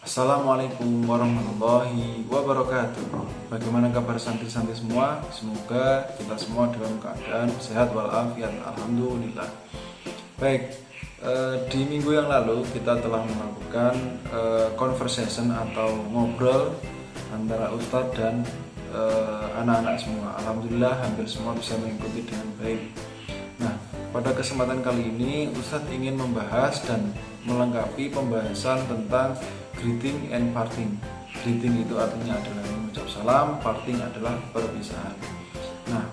Assalamualaikum warahmatullahi wabarakatuh. Bagaimana kabar santri-santri semua? Semoga kita semua dalam keadaan sehat walafiat. Alhamdulillah. Baik, di minggu yang lalu kita telah melakukan conversation atau ngobrol antara Ustadz dan anak-anak semua. Alhamdulillah hampir semua bisa mengikuti dengan baik. Nah, pada kesempatan kali ini Ustadz ingin membahas dan melengkapi pembahasan tentang greeting and parting. Greeting itu artinya adalah mengucap salam, parting adalah perpisahan. Nah,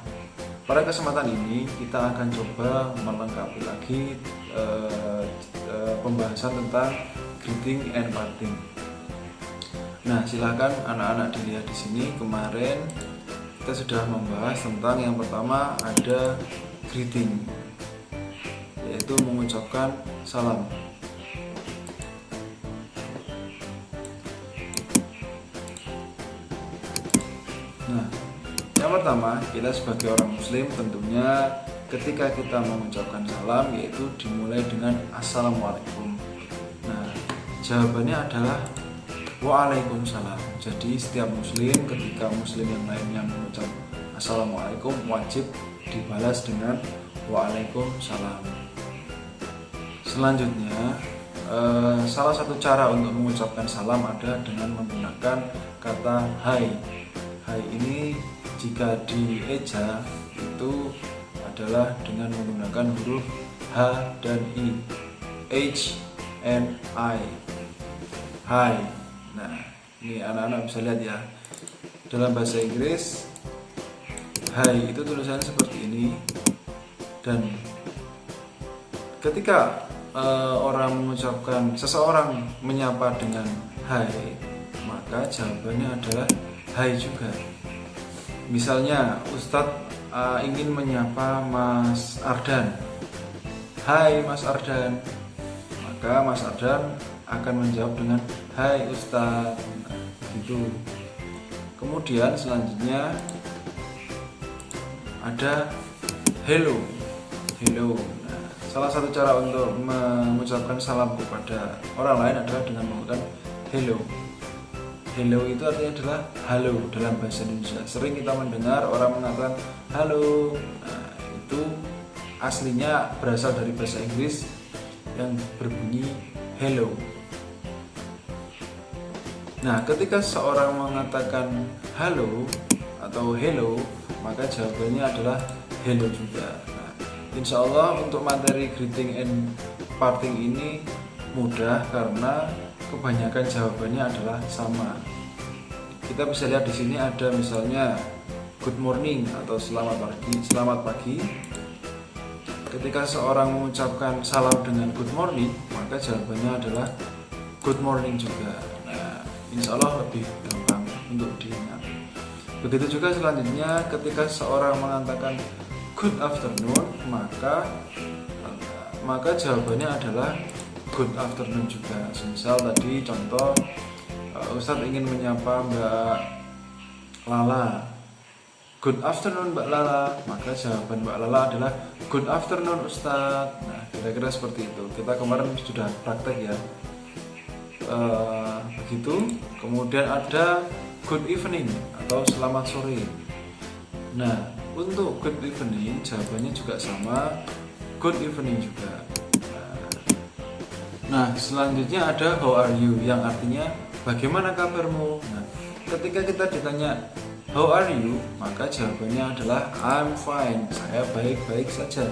pada kesempatan ini kita akan coba melengkapi lagi pembahasan tentang greeting and parting. Nah, silakan anak-anak dilihat di sini. Kemarin kita sudah membahas tentang yang pertama ada greeting, yaitu mengucapkan salam. Nah, yang pertama, kita sebagai orang muslim tentunya ketika kita mengucapkan salam yaitu dimulai dengan assalamualaikum. Nah, jawabannya adalah waalaikumsalam. Jadi setiap muslim ketika muslim yang lainnya mengucap assalamualaikum wajib dibalas dengan waalaikumsalam. Selanjutnya, salah satu cara untuk mengucapkan salam ada dengan menggunakan kata hai. Hai ini jika dieja itu adalah dengan menggunakan huruf H dan I. H and I. Hai. Nah, ini anak-anak bisa lihat ya. Dalam bahasa Inggris, hai itu tulisannya seperti ini. Dan ketika seseorang menyapa dengan hai, maka jawabannya adalah hai juga. Misalnya Ustadz ingin menyapa Mas Ardan. Hai Mas Ardan. Maka Mas Ardan akan menjawab dengan hai Ustadz. Nah, gitu. Kemudian selanjutnya ada hello. Hello. Nah, salah satu cara untuk mengucapkan salam kepada orang lain adalah dengan menggunakan hello. Hello itu artinya adalah halo dalam bahasa Indonesia. Sering kita mendengar orang mengatakan halo. Nah, itu aslinya berasal dari bahasa Inggris yang berbunyi hello. Nah, ketika seorang mengatakan halo atau hello, maka jawabannya adalah hello juga. Nah, insya Allah untuk materi greeting and parting ini mudah karena kebanyakan jawabannya adalah sama. Kita bisa lihat di sini ada misalnya good morning atau selamat pagi. Ketika seorang mengucapkan salam dengan good morning, maka jawabannya adalah good morning juga. Nah, insya Allah lebih gampang untuk diingat. Begitu juga selanjutnya ketika seorang mengatakan good afternoon, maka jawabannya adalah good afternoon juga. Misal tadi contoh Ustadz ingin menyapa Mbak Lala. Good afternoon Mbak Lala. Maka jawaban Mbak Lala adalah good afternoon Ustadz. Nah, kira-kira seperti itu. Kita kemarin sudah praktek ya. Begitu. Kemudian ada good evening atau selamat sore. Nah, untuk good evening jawabannya juga sama, good evening juga. Nah, selanjutnya ada how are you yang artinya bagaimana kabarmu. Nah, ketika kita ditanya how are you, maka jawabannya adalah I'm fine, saya baik-baik saja.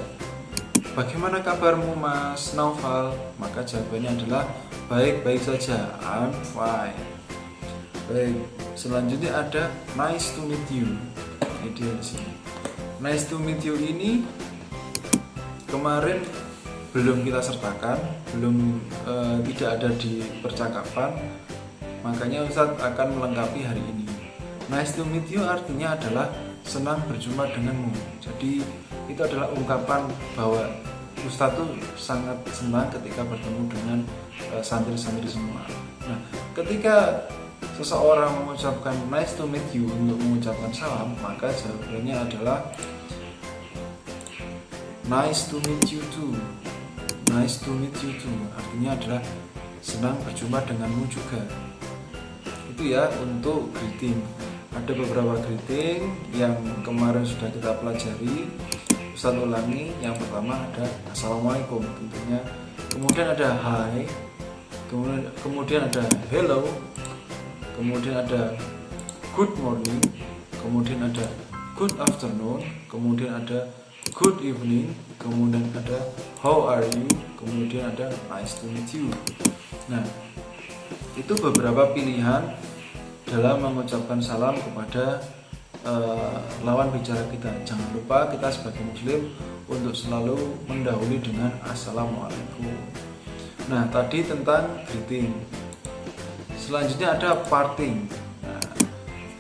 Bagaimana kabarmu Mas Naufal? Maka jawabannya adalah baik-baik saja, I'm fine. Baik, selanjutnya ada nice to meet you. Ini dia di sini. Nice to meet you ini kemarin belum kita sertakan, tidak ada di percakapan, makanya Ustadz akan melengkapi hari ini. Nice to meet you artinya adalah senang berjumpa denganmu. Jadi itu adalah ungkapan bahwa Ustadz tuh sangat senang ketika bertemu dengan santri-santri semua. Nah, ketika seseorang mengucapkan nice to meet you untuk mengucapkan salam, maka jawabannya adalah nice to meet you too. Nice to meet you too artinya adalah senang berjumpa denganmu juga. Itu ya untuk greeting. Ada beberapa greeting yang kemarin sudah kita pelajari. Ustaz ulangi. Yang pertama ada assalamualaikum tentunya. Kemudian ada hi. Kemudian ada hello. Kemudian ada good morning. Kemudian ada good afternoon. Kemudian ada good evening. Kemudian ada how are you. Kemudian ada nice to meet you. Nah, itu beberapa pilihan dalam mengucapkan salam kepada lawan bicara kita. Jangan lupa kita sebagai muslim untuk selalu mendahului dengan assalamualaikum. Nah, tadi tentang greeting. Selanjutnya ada parting. Nah,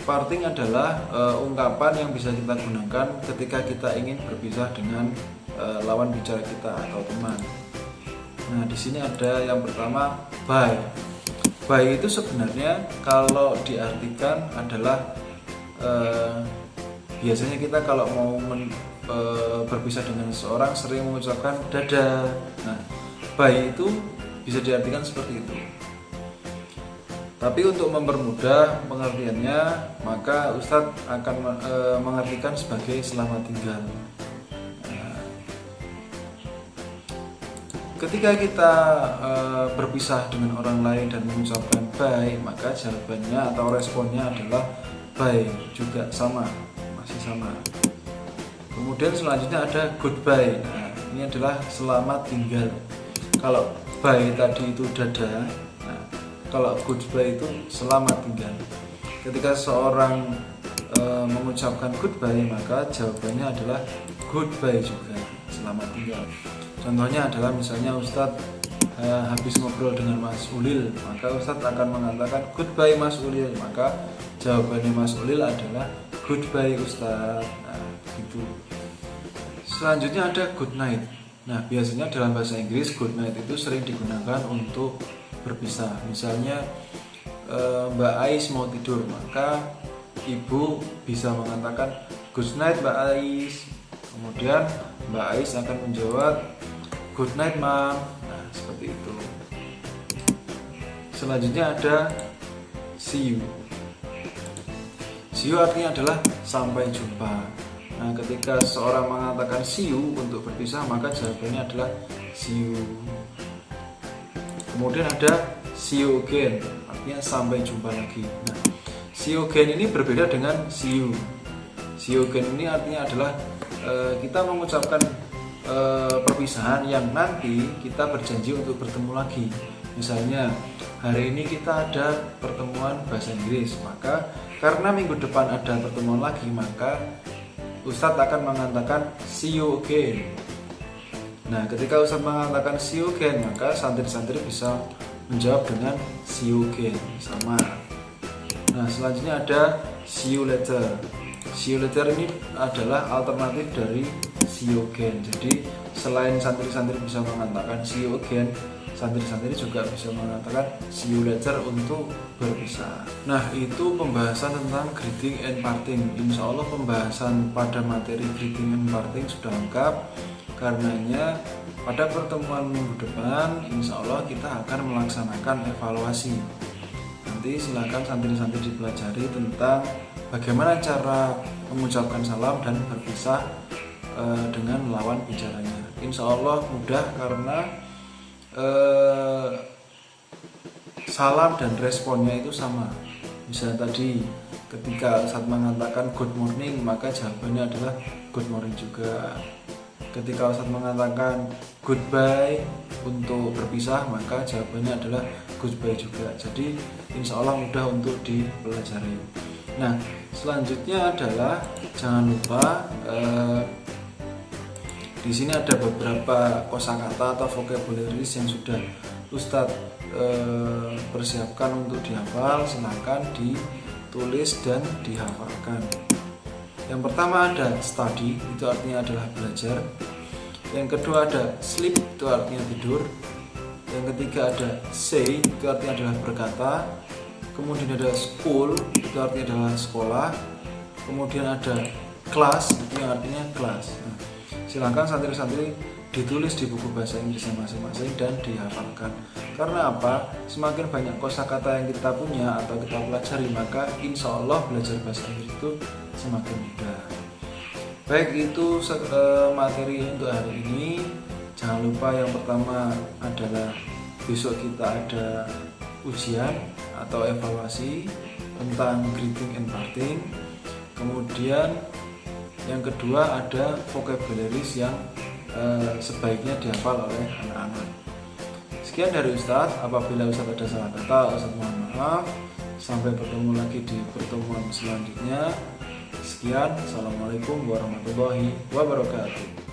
parting adalah ungkapan yang bisa kita gunakan ketika kita ingin berpisah dengan lawan bicara kita atau teman. Nah, di sini ada yang pertama bye. Bye itu sebenarnya kalau diartikan adalah biasanya kita kalau mau berpisah dengan seseorang sering mengucapkan dadah. Nah, bye itu bisa diartikan seperti itu. Tapi untuk mempermudah pengertiannya, maka Ustadz akan mengartikan sebagai selamat tinggal. Ketika kita berpisah dengan orang lain dan mengucapkan bye, maka jawabannya atau responnya adalah bye juga sama, masih sama. Kemudian selanjutnya ada goodbye. Nah, ini adalah selamat tinggal. Kalau bye tadi itu dadah, nah, kalau goodbye itu selamat tinggal. Ketika seorang mengucapkan goodbye, maka jawabannya adalah goodbye juga, selamat tinggal. Contohnya adalah misalnya Ustadz habis ngobrol dengan Mas Ulil, maka Ustadz akan mengatakan goodbye Mas Ulil, maka jawabannya Mas Ulil adalah goodbye Ustadz. Nah, gitu. Selanjutnya ada good night. Nah, biasanya dalam bahasa Inggris good night itu sering digunakan untuk berpisah. Misalnya Mbak Ais mau tidur, maka ibu bisa mengatakan good night Mbak Ais. Kemudian Mbak Ais akan menjawab good night Mam. Nah, seperti itu. Selanjutnya ada see you. See you artinya adalah sampai jumpa. Nah, ketika seorang mengatakan see you untuk berpisah, maka jawabannya adalah see you. Kemudian ada see you again, artinya sampai jumpa lagi. Nah, see you again ini berbeda dengan see you. See you again ini artinya adalah kita mengucapkan perpisahan yang nanti kita berjanji untuk bertemu lagi. Misalnya hari ini kita ada pertemuan bahasa Inggris, maka karena minggu depan ada pertemuan lagi, maka Ustadz akan mengatakan see you again. Nah, ketika Ustadz mengatakan see you again, maka santri-santri bisa menjawab dengan see you again, sama. Nah, selanjutnya ada see you later. See you later ini adalah alternatif dari see you again. Jadi selain santri-santri bisa mengatakan see you again, santri-santri juga bisa mengatakan see you later untuk berpisah. Nah, itu pembahasan tentang greeting and parting. Insya Allah pembahasan pada materi greeting and parting sudah lengkap. Karenanya pada pertemuan minggu depan insya Allah kita akan melaksanakan evaluasi. Nanti silakan santri-santri dipelajari tentang bagaimana cara mengucapkan salam dan berpisah dengan lawan bicaranya. Insya Allah mudah karena salam dan responnya itu sama. Misalnya tadi ketika saat mengatakan good morning, maka jawabannya adalah good morning juga. Ketika Ustadz mengatakan goodbye untuk berpisah, maka jawabannya adalah goodbye juga. Jadi insya Allah mudah untuk dipelajari. Nah, selanjutnya adalah jangan lupa di sini ada beberapa kosakata atau vocabularies yang sudah Ustadz persiapkan untuk dihafal. Silahkan ditulis dan dihafalkan. Yang pertama ada study, itu artinya adalah belajar. Yang kedua ada sleep, itu artinya tidur. Yang ketiga ada say, itu artinya adalah berkata. Kemudian ada school, itu artinya adalah sekolah. Kemudian ada class, itu yang artinya kelas. Nah, silakan santri-santri ditulis di buku bahasa Inggrisnya masing-masing dan dihafalkan. Karena apa? Semakin banyak kosakata yang kita punya atau kita pelajari, maka insya Allah belajar bahasa Inggris itu semakin mudah. Baik, itu materi untuk hari ini. Jangan lupa yang pertama adalah besok kita ada ujian atau evaluasi tentang greeting and parting. Kemudian yang kedua ada vocabularies yang sebaiknya dihafal oleh anak-anak. Sekian dari Ustadz. Apabila Ustadz ada salah kata, Ustadz mohon maaf. Sampai bertemu lagi di pertemuan selanjutnya. Sekian, Assalamualaikum warahmatullahi wabarakatuh.